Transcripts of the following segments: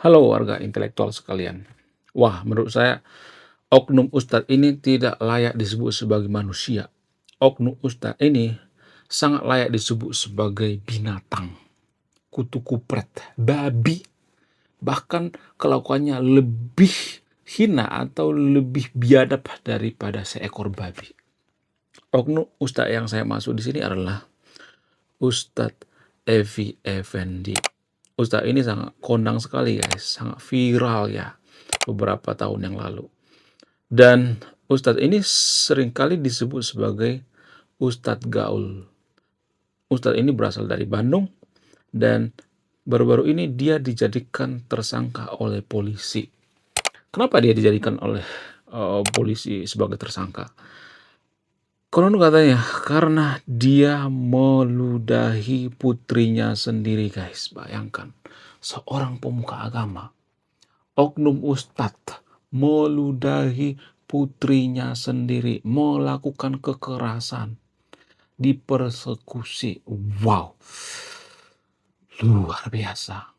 Halo warga intelektual sekalian. Wah, menurut saya oknum ustadz ini tidak layak disebut sebagai manusia. Oknum ustadz ini sangat layak disebut sebagai binatang, kutu kupret, babi. Bahkan kelakuannya lebih hina atau lebih biadab daripada seekor babi. Oknum ustadz yang saya maksud di sini adalah Ustadz Evi Effendi. Ustadz ini sangat kondang sekali guys, sangat viral ya beberapa tahun yang lalu. Dan Ustadz ini seringkali disebut sebagai Ustadz Gaul. Ustadz ini berasal dari Bandung dan baru-baru ini dia dijadikan tersangka oleh polisi. Kenapa dia dijadikan oleh polisi sebagai tersangka? Konon katanya karena dia meludahi putrinya sendiri guys. Bayangkan, seorang pemuka agama, oknum ustadz, meludahi putrinya sendiri, melakukan kekerasan, dipersekusi. Wow, luar biasa.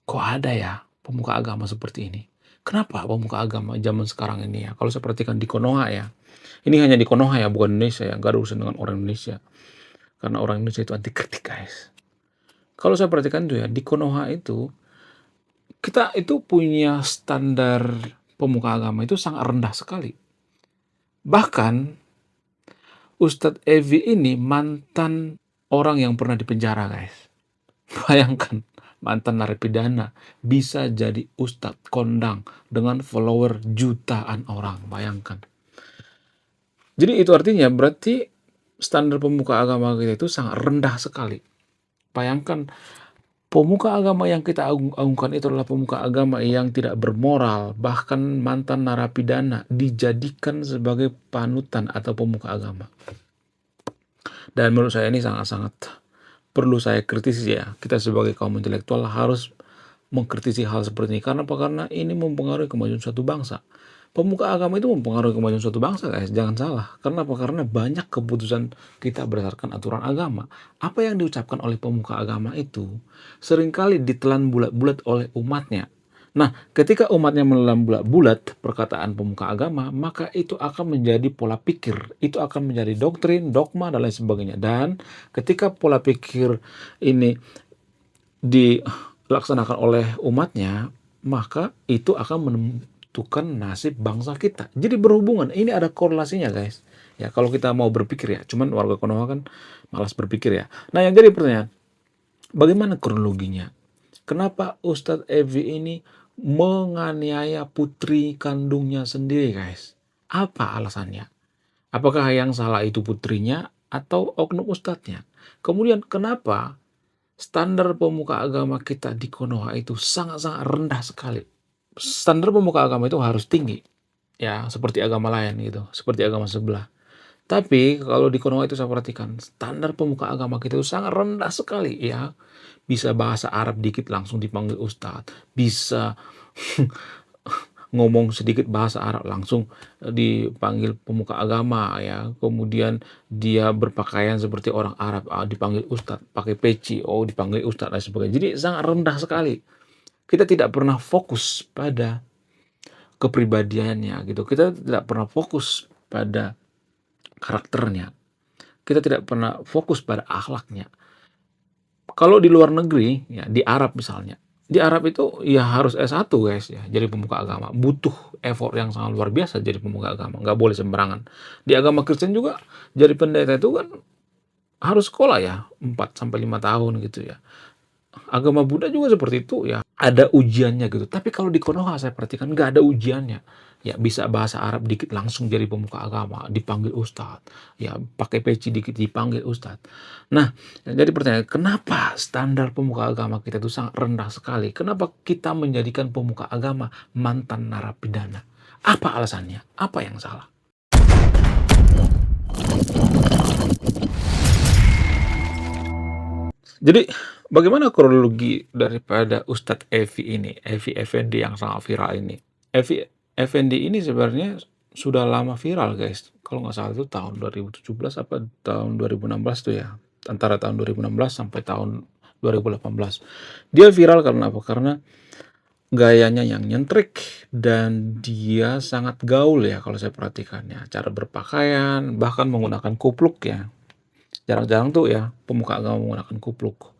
Kok ada ya pemuka agama seperti ini? Kenapa pemuka agama zaman sekarang ini ya? Kalau saya perhatikan di Konoha ya, ini hanya di Konoha ya, bukan Indonesia ya, nggak ada urusan dengan orang Indonesia. Karena orang Indonesia itu anti kritik guys. Kalau saya perhatikan tuh ya, di Konoha itu, kita itu punya standar pemuka agama itu sangat rendah sekali. Bahkan Ustadz Evi ini mantan orang yang pernah dipenjara guys. Bayangkan, mantan narapidana bisa jadi ustadz kondang dengan follower jutaan orang. Bayangkan. Jadi itu artinya berarti standar pemuka agama kita itu sangat rendah sekali. Bayangkan, pemuka agama yang kita agungkan itu adalah pemuka agama yang tidak bermoral, bahkan mantan narapidana dijadikan sebagai panutan atau pemuka agama. Dan menurut saya ini sangat-sangat perlu saya kritisi ya. Kita sebagai kaum intelektual harus mengkritisi hal seperti ini. Karena apa? Karena ini mempengaruhi kemajuan suatu bangsa. Pemuka agama itu mempengaruhi kemajuan suatu bangsa guys, jangan salah. Karena apa? Karena banyak keputusan kita berdasarkan aturan agama. Apa yang diucapkan oleh pemuka agama itu seringkali ditelan bulat-bulat oleh umatnya. Nah, ketika umatnya menelan bulat-bulat perkataan pemuka agama, maka itu akan menjadi pola pikir. Itu akan menjadi doktrin, dogma, dan lain sebagainya. Dan ketika pola pikir ini dilaksanakan oleh umatnya, maka itu akan menentukan nasib bangsa kita. Jadi berhubungan, ini ada korelasinya guys. Ya, kalau kita mau berpikir ya, cuman warga Konoha kan malas berpikir ya. Nah, yang jadi pertanyaan, bagaimana kronologinya? Kenapa Ustadz Evi ini menganiaya putri kandungnya sendiri guys? Apa alasannya? Apakah yang salah itu putrinya atau oknum ustadznya? Kemudian kenapa standar pemuka agama kita di Konoha itu sangat-sangat rendah sekali? Standar pemuka agama itu harus tinggi, ya, seperti agama lain gitu, seperti agama sebelah. Tapi kalau di Konoha itu saya perhatikan, standar pemuka agama kita itu sangat rendah sekali, ya. Bisa bahasa Arab dikit langsung dipanggil ustadz, bisa ngomong sedikit bahasa Arab langsung dipanggil pemuka agama ya. Kemudian dia berpakaian seperti orang Arab, dipanggil ustadz, pakai peci, dipanggil ustadz dan sebagainya. Jadi sangat rendah sekali. Kita tidak pernah fokus pada kepribadiannya gitu. Kita tidak pernah fokus pada karakternya. Kita tidak pernah fokus pada akhlaknya. Kalau di luar negeri, ya di Arab misalnya, di Arab itu ya harus S1 guys ya, jadi pemuka agama. Butuh effort yang sangat luar biasa jadi pemuka agama, nggak boleh sembarangan. Di agama Kristen juga jadi pendeta itu kan harus sekolah ya, 4 sampai 5 tahun gitu ya. Agama Buddha juga seperti itu ya, ada ujiannya gitu. Tapi kalau di Konoha saya perhatikan nggak ada ujiannya. Ya bisa bahasa Arab dikit langsung jadi pemuka agama, dipanggil ustadz. Ya pakai peci dikit dipanggil ustadz. Nah, jadi pertanyaan, kenapa standar pemuka agama kita itu sangat rendah sekali? Kenapa kita menjadikan pemuka agama mantan narapidana? Apa alasannya? Apa yang salah? Jadi bagaimana kronologi daripada Ustadz Evi ini, Evi Effendi yang sangat viral ini? Evi Effendi ini sebenarnya sudah lama viral guys. Kalau nggak salah itu tahun 2017 apa tahun 2016 tuh ya. Antara tahun 2016 sampai tahun 2018. Dia viral karena apa? Karena gayanya yang nyentrik dan dia sangat gaul ya kalau saya perhatikan ya. Cara berpakaian, bahkan menggunakan kupluk ya. Jarang-jarang tuh ya pemuka agama menggunakan kupluk.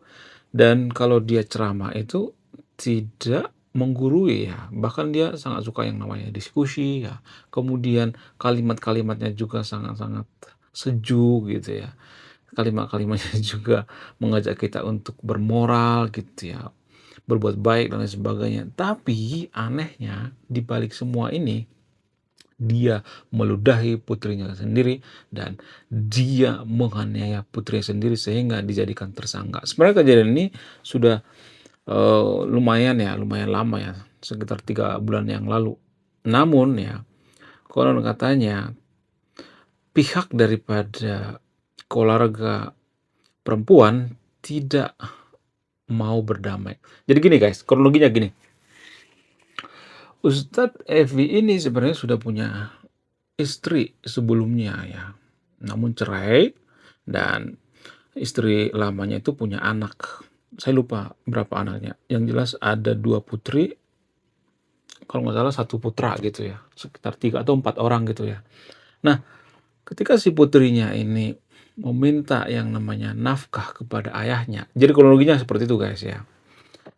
Dan kalau dia ceramah itu tidak menggurui ya, bahkan dia sangat suka yang namanya diskusi ya. Kemudian kalimat-kalimatnya juga sangat-sangat sejuk gitu ya. Kalimat-kalimatnya juga mengajak kita untuk bermoral gitu ya, berbuat baik dan lain sebagainya. Tapi anehnya di balik semua ini, dia meludahi putrinya sendiri dan dia menganiaya putrinya sendiri sehingga dijadikan tersangka. Sebenarnya kejadian ini sudah lumayan lama ya, sekitar 3 bulan yang lalu. Namun ya, konon katanya pihak daripada keluarga perempuan tidak mau berdamai. Jadi gini guys, kronologinya gini. Ustadz Evi ini sebenarnya sudah punya istri sebelumnya ya, namun cerai dan istri lamanya itu punya anak. Saya lupa berapa anaknya. Yang jelas ada 2 putri, kalau nggak salah 1 putra gitu ya, sekitar 3 atau 4 orang gitu ya. Nah, ketika si putrinya ini meminta yang namanya nafkah kepada ayahnya. Jadi kronologinya seperti itu guys ya.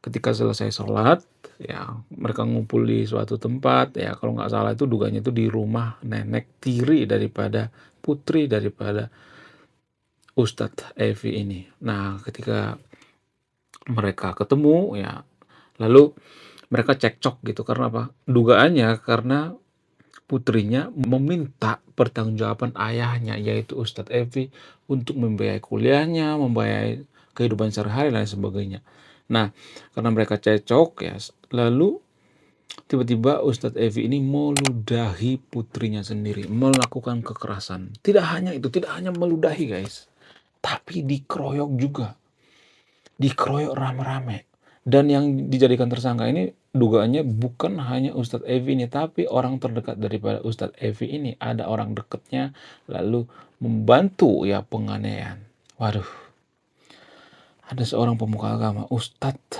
Ketika selesai sholat, ya mereka ngumpul di suatu tempat, ya kalau nggak salah itu duganya itu di rumah nenek tiri daripada putri daripada Ustadz Evi ini. Nah, ketika mereka ketemu, ya lalu mereka cekcok gitu. Karena apa? Dugaannya karena putrinya meminta pertanggungjawaban ayahnya, yaitu Ustadz Evi, untuk membiayai kuliahnya, membiayai kehidupan sehari-hari dan lain sebagainya. Nah, karena mereka cekcok ya, lalu tiba-tiba Ustadz Evi ini meludahi putrinya sendiri, melakukan kekerasan. Tidak hanya itu, tidak hanya meludahi guys, tapi dikeroyok juga, dikeroyok rame-rame. Dan yang dijadikan tersangka ini dugaannya bukan hanya Ustadz Evi ini, tapi orang terdekat daripada Ustadz Evi ini. Ada orang dekatnya lalu membantu ya penganiayaan. Waduh, ada seorang pemuka agama, Ustadz,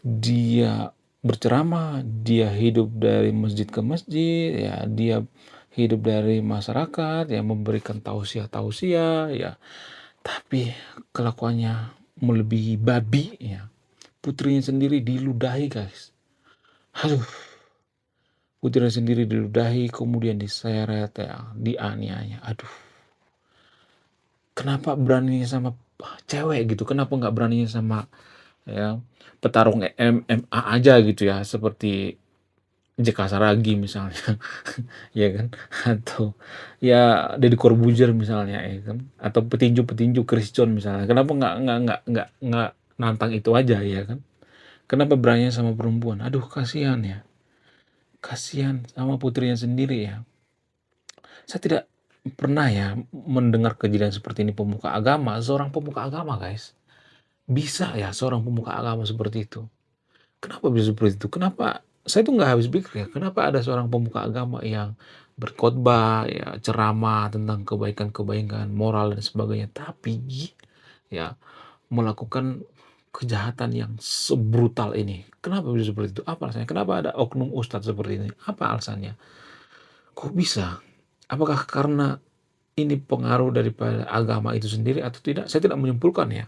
dia berceramah, dia hidup dari masjid ke masjid, ya dia hidup dari masyarakat, ya memberikan tausiah-tausiah, ya. Tapi kelakuannya melebihi babi, ya. Putrinya sendiri diludahi, guys. Aduh, putrinya sendiri diludahi, kemudian diseret, ya, dianiaya. Aduh, kenapa beraninya sama cewek gitu? Kenapa nggak beraninya sama ya petarung MMA aja gitu ya, seperti JK Saragi misalnya, ya kan? Atau ya Deddy Corbuzier misalnya, ya kan? Atau petinju-petinju Chris John misalnya. Kenapa nggak nantang itu aja ya kan? Kenapa berani sama perempuan? Aduh, kasihan ya. Kasihan sama putrinya sendiri ya. Saya tidak pernah ya mendengar kejadian seperti ini pemuka agama, seorang pemuka agama guys. Bisa ya seorang pemuka agama seperti itu. Kenapa bisa seperti itu? Kenapa? Saya tuh nggak habis pikir ya, kenapa ada seorang pemuka agama yang berkhotbah, ya ceramah tentang kebaikan-kebaikan moral dan sebagainya, tapi ya melakukan kejahatan yang sebrutal ini. Kenapa bisa seperti itu? Apa alasannya? Kenapa ada oknum ustadz seperti ini? Apa alasannya? Kok bisa? Apakah karena ini pengaruh daripada agama itu sendiri atau tidak? Saya tidak menyimpulkan ya.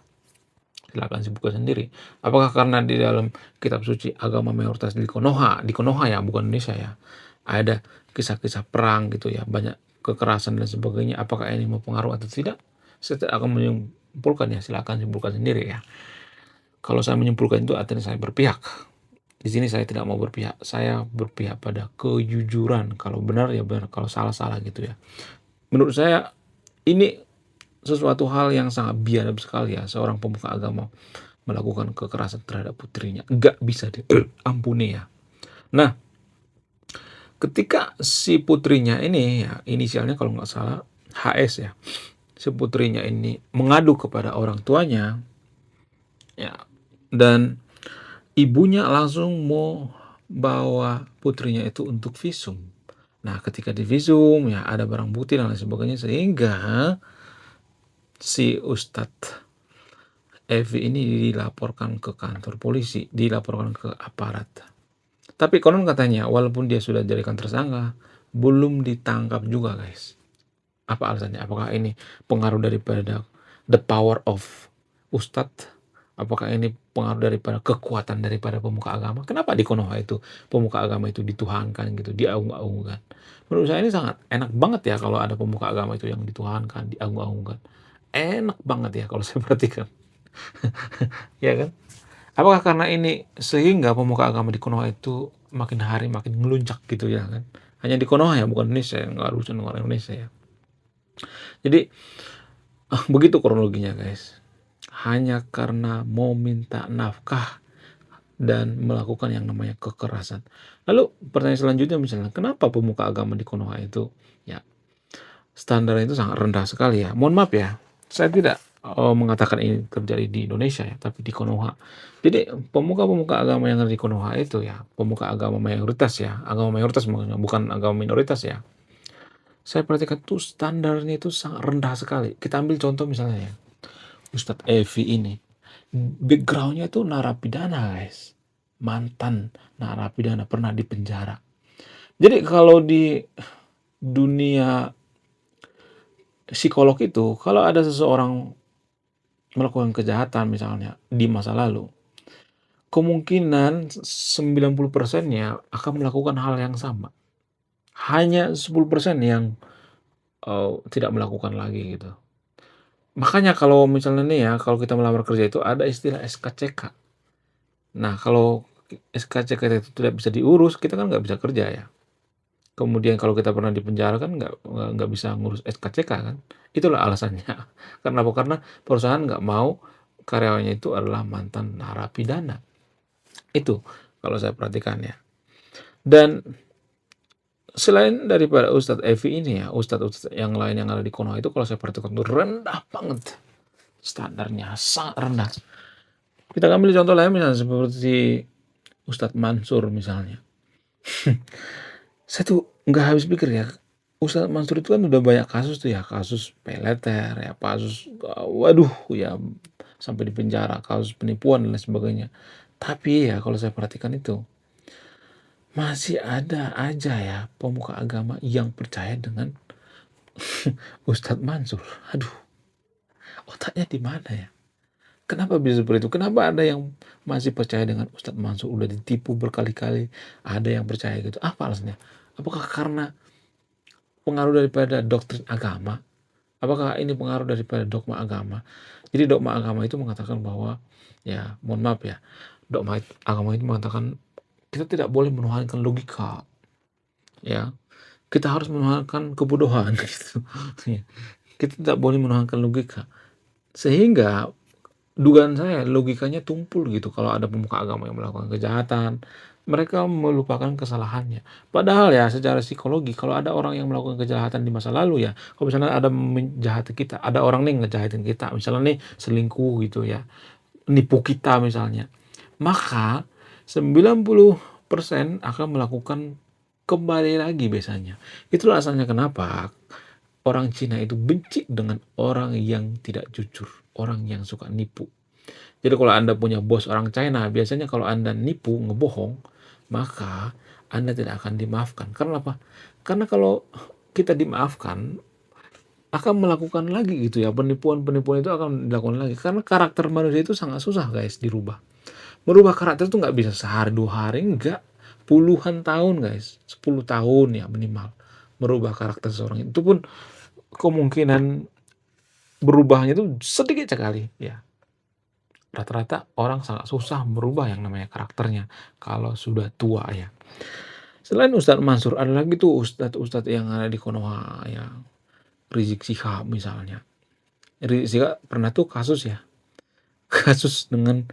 Silakan buka sendiri. Apakah karena di dalam kitab suci agama mayoritas di Konoha ya, bukan Indonesia ya, ada kisah-kisah perang gitu ya, banyak kekerasan dan sebagainya. Apakah ini mempengaruhi atau tidak? Saya tidak akan menyimpulkan ya, silakan simpulkan sendiri ya. Kalau saya menyimpulkan itu artinya saya berpihak. Di sini saya tidak mau berpihak. Saya berpihak pada kejujuran. Kalau benar ya benar, kalau salah gitu ya. Menurut saya ini sesuatu hal yang sangat biadab sekali ya, seorang pemuka agama melakukan kekerasan terhadap putrinya. Nggak bisa diampuni ya. Nah, ketika si putrinya ini ya, inisialnya kalau nggak salah HS ya, si putrinya ini mengadu kepada orang tuanya ya, dan ibunya langsung mau bawa putrinya itu untuk visum. Nah, ketika di visum ya ada barang bukti dan lain sebagainya, sehingga si Ustadz Evi ini dilaporkan ke kantor polisi, dilaporkan ke aparat. Tapi konon katanya walaupun dia sudah dijadikan tersangka, belum ditangkap juga, guys. Apa alasannya? Apakah ini pengaruh daripada the power of ustadz? Apakah ini pengaruh daripada kekuatan daripada pemuka agama? Kenapa di Konoha itu pemuka agama itu dituhankan gitu, diagung-agungkan? Menurut saya ini sangat enak banget ya kalau ada pemuka agama itu yang dituhankan, diagung-agungkan. Enak banget ya kalau saya perhatikan. Ya kan? Apakah karena ini sehingga pemuka agama di Konoha itu makin hari makin ngeluncak gitu ya kan? Hanya di Konoha ya, bukan Indonesia, nggak urusan dengan orang Indonesia ya. Jadi begitu kronologinya, guys. Hanya karena mau minta nafkah dan melakukan yang namanya kekerasan. Lalu pertanyaan selanjutnya misalnya, kenapa pemuka agama di Konoha itu ya standarnya itu sangat rendah sekali ya? Mohon maaf ya, saya tidak mengatakan ini terjadi di Indonesia ya, tapi di Konoha. Jadi pemuka-pemuka agama yang ada di Konoha itu ya, pemuka agama mayoritas ya, agama mayoritas maksudnya, bukan agama minoritas ya. Saya perhatikan tuh standarnya itu sangat rendah sekali. Kita ambil contoh misalnya ya, Ustadz Evi ini. Backgroundnya itu narapidana, guys. Mantan narapidana, pernah di penjara. Jadi kalau di dunia psikolog itu, kalau ada seseorang melakukan kejahatan misalnya di masa lalu, kemungkinan 90%-nya akan melakukan hal yang sama. Hanya 10% yang tidak melakukan lagi gitu. Makanya kalau misalnya nih ya, kalau kita melamar kerja itu ada istilah SKCK. Nah, kalau SKCK itu tidak bisa diurus, kita kan nggak bisa kerja ya. Kemudian kalau kita pernah di penjara kan nggak bisa ngurus SKCK kan. Itulah alasannya. Karena apa? Karena perusahaan nggak mau karyawannya itu adalah mantan narapidana. Itu kalau saya perhatikan ya. Dan selain daripada Ustadz Evi ini ya, Ustadz yang lain yang ada di Konoha itu kalau saya perhatikan itu rendah banget. Standarnya sangat rendah. Kita ambil contoh lain misalnya seperti Ustadz Mansur misalnya. Saya tuh nggak habis pikir ya, Ustadz Mansur itu kan udah banyak kasus tuh ya, kasus peleter ya, kasus waduh ya sampai di penjara, kasus penipuan dan lain sebagainya. Tapi ya kalau saya perhatikan itu masih ada aja ya pemuka agama yang percaya dengan Ustadz Mansur. Aduh, otaknya di mana ya? Kenapa bisa seperti itu? Kenapa ada yang masih percaya dengan Ustadz Mansur? Udah ditipu berkali-kali, ada yang percaya gitu. Apa alasannya? Apakah karena pengaruh daripada doktrin agama? Apakah ini pengaruh daripada dogma agama? Jadi dogma agama itu mengatakan bahwa, ya mohon maaf ya, dogma agama itu mengatakan kita tidak boleh menuhankan logika. Ya, kita harus menuhankan kebodohan gitu. Ya. Kita tidak boleh menuhankan logika. Sehingga dugaan saya logikanya tumpul gitu kalau ada pemuka agama yang melakukan kejahatan, mereka melupakan kesalahannya. Padahal ya secara psikologi kalau ada orang yang melakukan kejahatan di masa lalu ya, kalau misalnya ada menjahati kita, ada orang nih ngejahatin kita, misalnya nih selingkuh gitu ya, nipu kita misalnya, maka 90% akan melakukan kembali lagi biasanya. Itulah asalnya kenapa orang Cina itu benci dengan orang yang tidak jujur, orang yang suka nipu. Jadi kalau Anda punya bos orang China, biasanya kalau Anda nipu, ngebohong, maka Anda tidak akan dimaafkan. Karena apa? Karena kalau kita dimaafkan, akan melakukan lagi gitu ya, penipuan-penipuan itu akan dilakukan lagi. Karena karakter manusia itu sangat susah guys dirubah. Merubah karakter itu nggak bisa sehari dua hari, enggak. Puluhan tahun guys, 10 tahun ya minimal. Merubah karakter seseorang itu pun kemungkinan berubahnya itu sedikit sekali ya. Rata-rata orang sangat susah merubah yang namanya karakternya kalau sudah tua ya. Selain Ustadz Mansur, ada lagi tuh Ustadz yang ada di Konoha ya. Rizik Syihab misalnya. Rizik Syihab pernah tuh kasus ya. Kasus dengan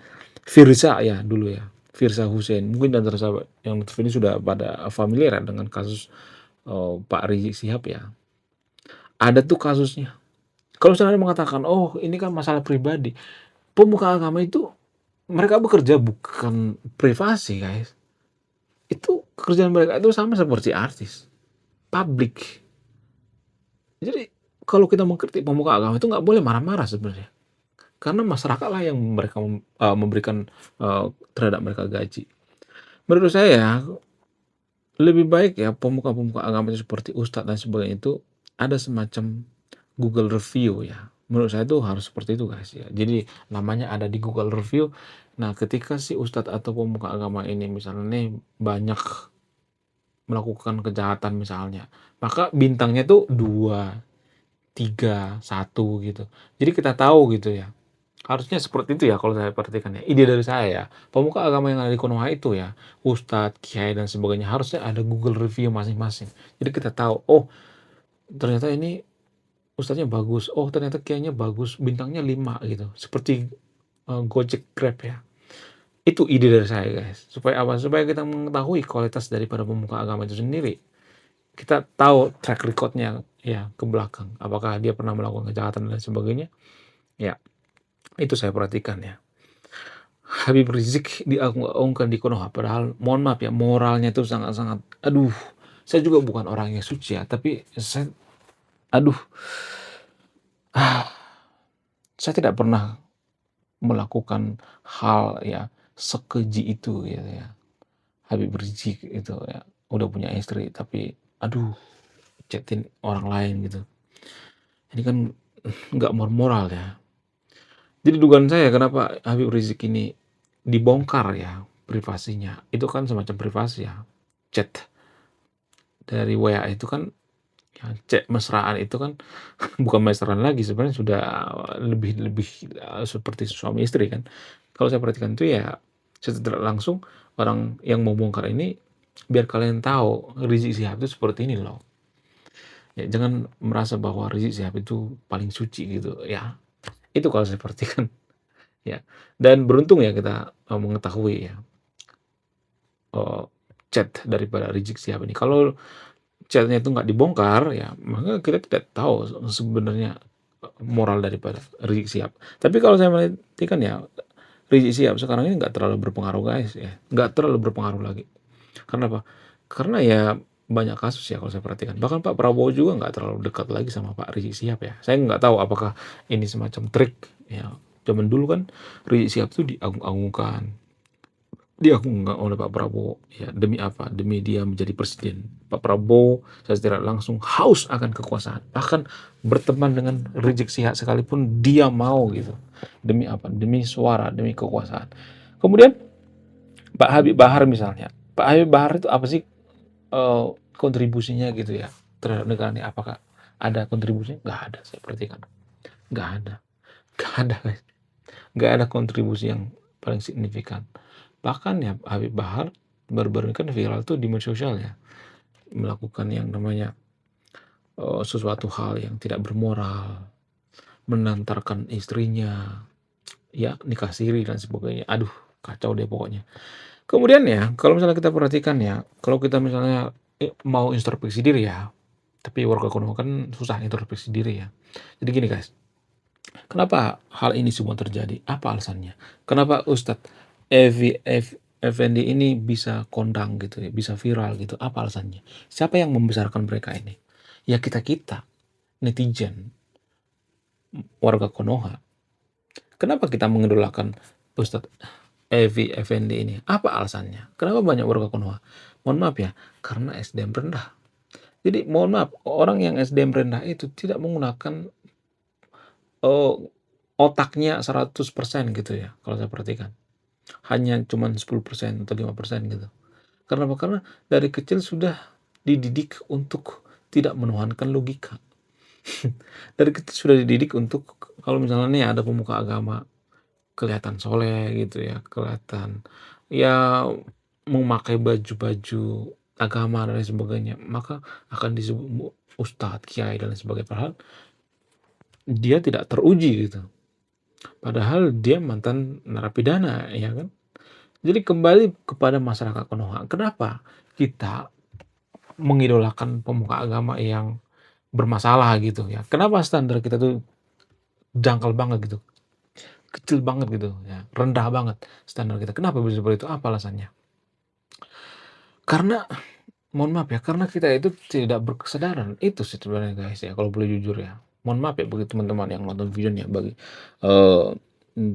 Firza ya dulu ya. Firza Hussein. Mungkin antara sahabat yang ini sudah pada familiar dengan kasus Pak Rizik Syihab ya. Ada tuh kasusnya. Kalau misalnya mengatakan, oh ini kan masalah pribadi. Pemuka agama itu mereka bekerja bukan privasi guys. Itu kerjaan mereka itu sama seperti artis. Public. Jadi kalau kita mengkritik pemuka agama itu nggak boleh marah-marah sebenarnya. karena masyarakatlah yang mereka memberikan, terhadap mereka gaji. Menurut saya lebih baik ya pemuka-pemuka agama itu seperti ustadz dan sebagainya itu ada semacam Google review ya. Menurut saya itu harus seperti itu guys ya. Jadi namanya ada di Google review. Nah, ketika si ustadz atau pemuka agama ini misalnya nih banyak melakukan kejahatan misalnya, maka bintangnya tuh 2, 3, 1 gitu. Jadi kita tahu gitu ya. Harusnya seperti itu ya kalau saya perhatikan ya, ide dari saya ya. Pemuka agama yang ada di Konoha itu ya, ustadz, kiai, dan sebagainya harusnya ada Google review masing-masing. Jadi kita tahu, oh ternyata ini ustadznya bagus, oh ternyata kiainya bagus, bintangnya 5 gitu. Seperti Gojek, Grab ya. Itu ide dari saya guys. Supaya apa? Supaya kita mengetahui kualitas daripada pemuka agama itu sendiri. Kita tahu track recordnya ya ke belakang. Apakah dia pernah melakukan kejahatan dan sebagainya? Ya, itu saya perhatikan ya. Habib Rizik diaung-aungkan di Konoha, padahal mohon maaf ya, moralnya itu sangat-sangat, aduh, saya juga bukan orang yang suci ya, tapi aduh, ah, saya tidak pernah melakukan hal ya sekeji itu gitu ya. Habib Rizik itu ya, udah punya istri tapi aduh, chatin orang lain gitu. Ini kan nggak moral ya. Jadi dugaan saya kenapa Habib Rizik ini dibongkar ya privasinya. Itu kan semacam privasi ya. Chat dari WA itu kan ya, chat mesraan itu kan bukan mesraan lagi sebenarnya sudah lebih lebih seperti suami istri kan. Kalau saya perhatikan itu ya secara langsung orang yang mau bongkar ini biar kalian tahu Rizik Sihab itu seperti ini loh. Ya jangan merasa bahwa Rizik Sihab itu paling suci gitu ya. Itu kalau saya perhatikan ya. Dan beruntung ya kita mengetahui ya eh, chat daripada Rizik Sihab ini. Kalau chatnya itu nggak dibongkar ya maka kita tidak tahu sebenarnya moral daripada Rizik Sihab. Tapi kalau saya perhatikan ya Rizik Sihab sekarang ini nggak terlalu berpengaruh guys ya, nggak terlalu berpengaruh lagi. Karena apa? Karena ya banyak kasus ya kalau saya perhatikan. Bahkan Pak Prabowo juga nggak terlalu dekat lagi sama Pak Rizik Sihab ya. Saya nggak tahu apakah ini semacam trik ya. Zaman dulu kan Rizik Sihab itu diagung-agungkan, diagungan oleh Pak Prabowo ya demi apa? Demi dia menjadi presiden. Pak Prabowo saya tidak langsung haus akan kekuasaan, bahkan berteman dengan Rizik Sihab sekalipun dia mau gitu. Demi apa? Demi suara, demi kekuasaan. Kemudian Pak Habib Bahar misalnya. Pak Habib Bahar itu apa sih kontribusinya gitu ya terhadap negara ini? Apakah ada kontribusinya? Nggak ada, saya perhatikan. Nggak ada. Nggak ada, guys. Nggak ada kontribusi yang paling signifikan. Bahkan ya Habib Bahar baru-baru ini kan viral tuh di media sosial ya, melakukan yang namanya sesuatu hal yang tidak bermoral, menantarkan istrinya, ya nikah siri dan sebagainya. Aduh, kacau deh pokoknya. Kemudian ya, kalau misalnya kita perhatikan ya, kalau kita misalnya mau introspeksi diri ya, tapi warga Konoha kan susah introspeksi diri ya. Jadi gini guys, kenapa hal ini semua terjadi? Apa alasannya? Kenapa Ustadz Effendi ini bisa kondang gitu ya, bisa viral gitu? Apa alasannya? Siapa yang membesarkan mereka ini? Ya kita-kita, netizen, warga Konoha. Kenapa kita mengidolakan Ustadz Effendi ini? Apa alasannya? Kenapa banyak warga Konoha? Mohon maaf ya, karena SDM rendah. Jadi mohon maaf, orang yang SDM rendah itu tidak menggunakan otaknya 100% gitu ya, kalau saya perhatikan. Hanya cuman 10% atau 5% gitu. Karena apa? Karena dari kecil sudah dididik untuk tidak menuhankan logika. Dari kecil sudah dididik untuk kalau misalnya nih ada pemuka agama kelihatan soleh gitu ya, kelihatan ya memakai baju-baju agama dan lain sebagainya, maka akan disebut ustadz, kiai dan lain sebagainya. Padahal dia tidak teruji gitu. Padahal dia mantan narapidana, ya kan? Jadi kembali kepada masyarakat Konoha. Kenapa kita mengidolakan pemuka agama yang bermasalah gitu ya? Kenapa standar kita tuh dangkal banget gitu, kecil banget gitu ya, rendah banget standar kita. Kenapa bisa seperti itu? Apa alasannya? Karena mohon maaf ya, karena kita itu tidak berkesadaran. Itu sih sebenarnya guys ya, kalau boleh jujur ya. Mohon maaf ya bagi teman-teman yang nonton videonya, bagi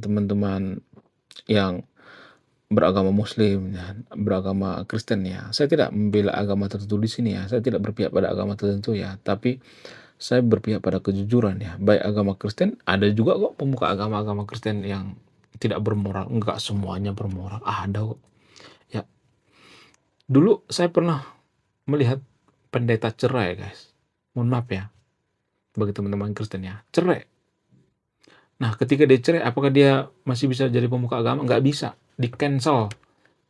teman-teman yang beragama Muslim dan beragama Kristen ya. Saya tidak membela agama tertentu di sini ya. Saya tidak berpihak pada agama tertentu ya. Tapi saya berpihak pada kejujuran ya. Baik agama Kristen, ada juga kok pemuka agama-agama Kristen yang tidak bermoral. Enggak semuanya bermoral. Ada kok. Ya, dulu saya pernah melihat pendeta cerai guys. Mohon maaf ya, bagi teman-teman Kristen ya. Cerai. Nah, ketika dia cerai, apakah dia masih bisa jadi pemuka agama? Nggak bisa. Di cancel.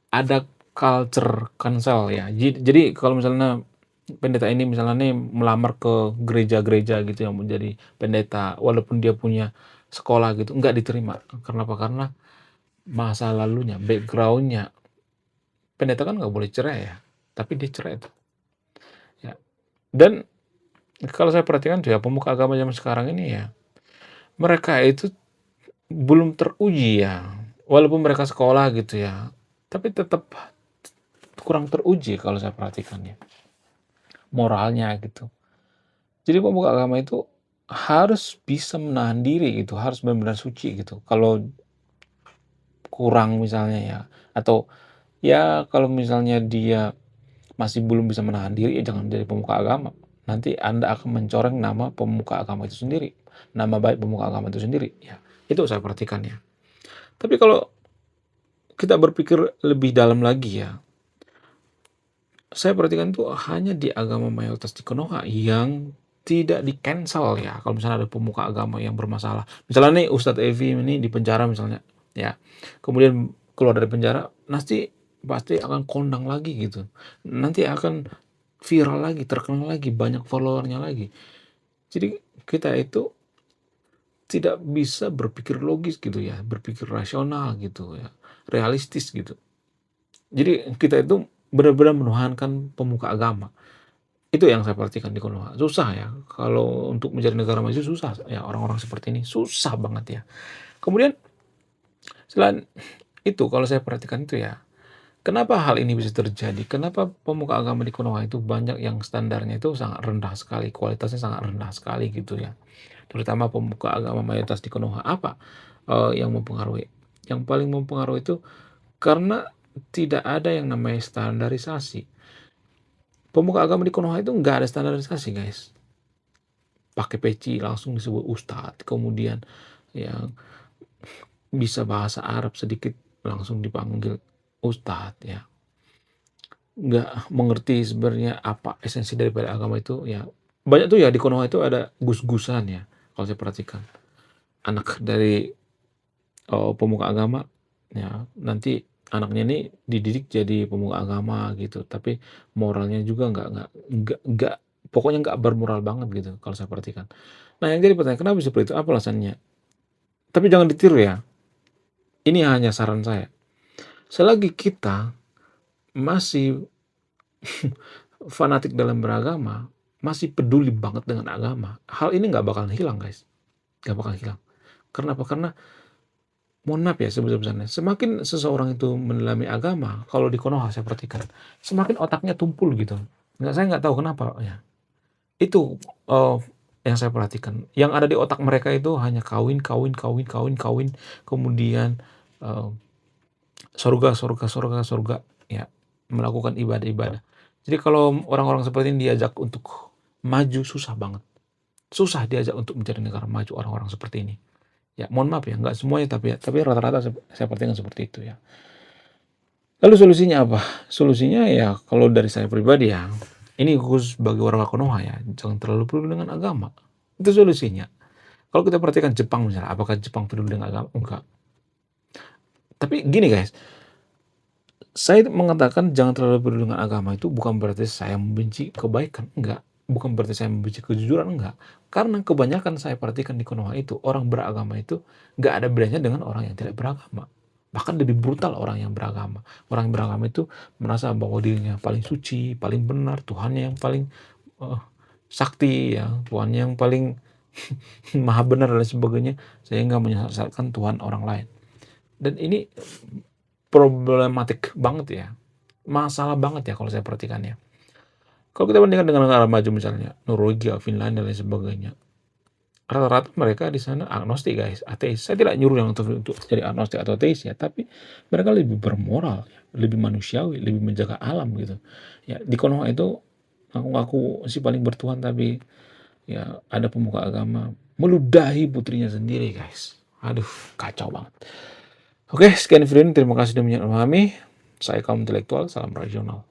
Ada culture cancel ya. Jadi kalau misalnya pendeta ini misalnya nih melamar ke gereja-gereja gitu yang menjadi pendeta, walaupun dia punya sekolah gitu, nggak diterima. Karena apa? Karena masa lalunya, backgroundnya. Pendeta kan nggak boleh cerai ya, tapi dia cerai tuh. Ya. Dan kalau saya perhatikan tuh ya, pemuka agama zaman sekarang ini ya, mereka itu belum teruji ya. Walaupun mereka sekolah gitu ya, tapi tetap kurang teruji kalau saya perhatikan ya, moralnya gitu. Jadi pemuka agama itu harus bisa menahan diri gitu, harus benar-benar suci gitu. Kalau kurang misalnya ya, atau ya kalau misalnya dia masih belum bisa menahan diri, ya jangan jadi pemuka agama. Nanti Anda akan mencoreng nama pemuka agama itu sendiri, nama baik pemuka agama itu sendiri. Ya, itu saya perhatikan ya. Tapi kalau kita berpikir lebih dalam lagi ya, saya perhatikan itu hanya di agama mayoritas di Konoha yang tidak di-cancel ya, kalau misalnya ada pemuka agama yang bermasalah. Misalnya nih Ustadz Evi ini di penjara misalnya, ya. Kemudian keluar dari penjara, nanti pasti akan kondang lagi gitu. Nanti akan viral lagi, terkenal lagi, banyak followernya lagi. Jadi kita itu tidak bisa berpikir logis gitu ya, berpikir rasional gitu ya, realistis gitu. Jadi kita itu benar-benar menuhankan pemuka agama. Itu yang saya perhatikan di Konoha. Susah ya, kalau untuk menjadi negara maju susah ya, orang-orang seperti ini, susah banget ya. Kemudian selain itu kalau saya perhatikan itu ya, kenapa hal ini bisa terjadi? Kenapa pemuka agama di Konoha itu banyak yang standarnya itu sangat rendah sekali, kualitasnya sangat rendah sekali gitu ya. Terutama pemuka agama mayoritas di Konoha. Apa, yang mempengaruhi? Yang paling mempengaruhi itu karena tidak ada yang namanya standarisasi. Pemuka agama di Konoha itu nggak ada standarisasi, guys. Pakai peci langsung disebut ustadz, kemudian yang bisa bahasa Arab sedikit langsung dipanggil ustadz ya. Nggak mengerti sebenarnya apa esensi daripada agama itu ya. Banyak tuh ya di Konoha itu ada gus-gusan ya, kalau saya perhatikan. Anak dari pemuka agama ya, nanti anaknya ini dididik jadi pemuka agama gitu, tapi moralnya juga nggak pokoknya nggak bermoral banget gitu kalau saya perhatikan. Nah yang jadi pertanyaan, kenapa seperti itu? Apa alasannya? Tapi jangan ditiru ya, ini hanya saran saya. Selagi kita masih fanatik dalam beragama, masih peduli banget dengan agama, hal ini nggak bakal hilang guys, nggak bakal hilang. Karena apa? Karena mohon maaf ya sebesar-besarnya, semakin seseorang itu mendalami agama, kalau di Konoha saya perhatikan, semakin otaknya tumpul gitu. Saya nggak tahu kenapa ya. Itu yang saya perhatikan. Yang ada di otak mereka itu hanya kawin, kawin, kawin, kawin, kawin, kemudian surga, surga, surga, surga, ya, melakukan ibadah-ibadah. Jadi kalau orang-orang seperti ini diajak untuk maju susah banget. Susah diajak untuk mencari negara maju orang-orang seperti ini. Ya, mohon maaf ya, nggak semuanya tapi rata-rata saya perhatikan seperti itu ya. Lalu solusinya apa? Solusinya ya kalau dari saya pribadi ya, ini khusus bagi warga Konoha ya, jangan terlalu peduli dengan agama. Itu solusinya. Kalau kita perhatikan Jepang misalnya, apakah Jepang peduli dengan agama? Enggak. Tapi gini guys, saya mengatakan jangan terlalu peduli dengan agama itu bukan berarti saya membenci kebaikan, enggak. Bukan berarti saya membenci kejujuran, enggak. Karena kebanyakan saya perhatikan di Konoha itu, orang beragama itu enggak ada bedanya dengan orang yang tidak beragama. Bahkan lebih brutal orang yang beragama. Orang yang beragama itu merasa bahwa dirinya paling suci, paling benar, Tuhannya yang paling uh, sakti, ya, Tuhannya yang paling maha benar dan sebagainya, sehingga menyesatkan Tuhan orang lain. Dan ini problematik banget ya, masalah banget ya kalau saya perhatikan ya. Kalau kita bandingkan dengan negara maju misalnya Norwegia, Finlandia dan lain sebagainya, Rata-rata mereka di sana agnostik, guys, ateis. Saya tidak nyuruh yang untuk jadi agnostik atau ateis ya, tapi mereka lebih bermoral, lebih manusiawi, lebih menjaga alam gitu. Ya, di Konoha itu ngaku-ngaku si paling bertuhan, tapi ya ada pemuka agama meludahi putrinya sendiri, guys. Aduh, kacau banget. Oke, sekian video ini. Terima kasih sudah memahami. Saya kaum intelektual, salam rasional.